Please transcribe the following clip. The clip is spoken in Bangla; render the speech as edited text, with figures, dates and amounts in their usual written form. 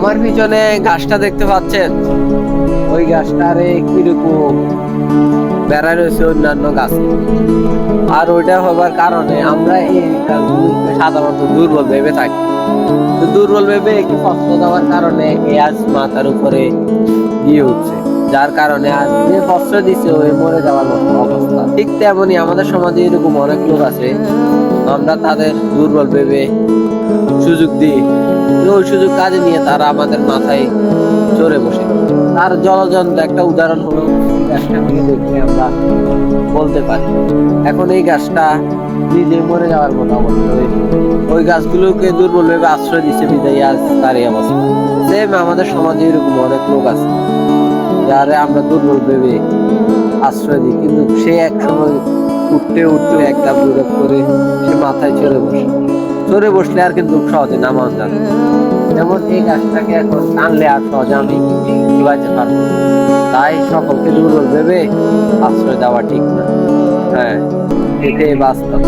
আমার পিছনে গাছটা দেখতে পাচ্ছেন, ওই গাছটারে কিরকম বেড়া রয়েছে অন্যান্য গাছ। আর ওইটা হবার কারণে আমরা এই গাছগুলোকে সাধারণত দুর্বল ভেবে থাকি। তো দুর্বল ভেবে একটু কষ্ট দেওয়ার কারণে এই আজ মাথার উপরে দিয়ে উঠছে, যার কারণে আজ যে কষ্ট দিচ্ছে ওই মরে যাওয়ার মতো অবস্থা। ঠিক তেমনই আমাদের সমাজে এরকম অনেক লোক আছে, আমরা তাদের দুর্বল ভেবে সুযোগ দিই, ওই সুযোগ কাজে নিয়ে তারা আমাদের মাথায় চড়ে বসে। তার জলজন্ত একটা উদাহরণ হলো গাছটা নিয়ে দেখলে আমরা বলতে পারি। এখন এই গাছটা নিজে মরে যাওয়ার মতো অবস্থা হয়েছে, ওই গাছগুলোকে দুর্বল ভেবে আশ্রয় দিচ্ছে বিদায় আজ তার এই অবস্থা। সেম আমাদের সমাজে এরকম অনেক লোক আছে যারে আমরা দুর্বল ভেবে আশ্রয় দিই, কিন্তু সে এক সময় উঠতে উঠতে একটা বিরোধ করে সে মাথায় চড়ে বসলে আর কিন্তু সহজে নামানো যাবে। যেমন এই গাছটাকে এখন টানলে আর সহজে আমি চুলাইতে পারবো, তাই সকলকে দুর্বল ভেবে আশ্রয় দেওয়া ঠিক না। হ্যাঁ, এটাই বাস্তব।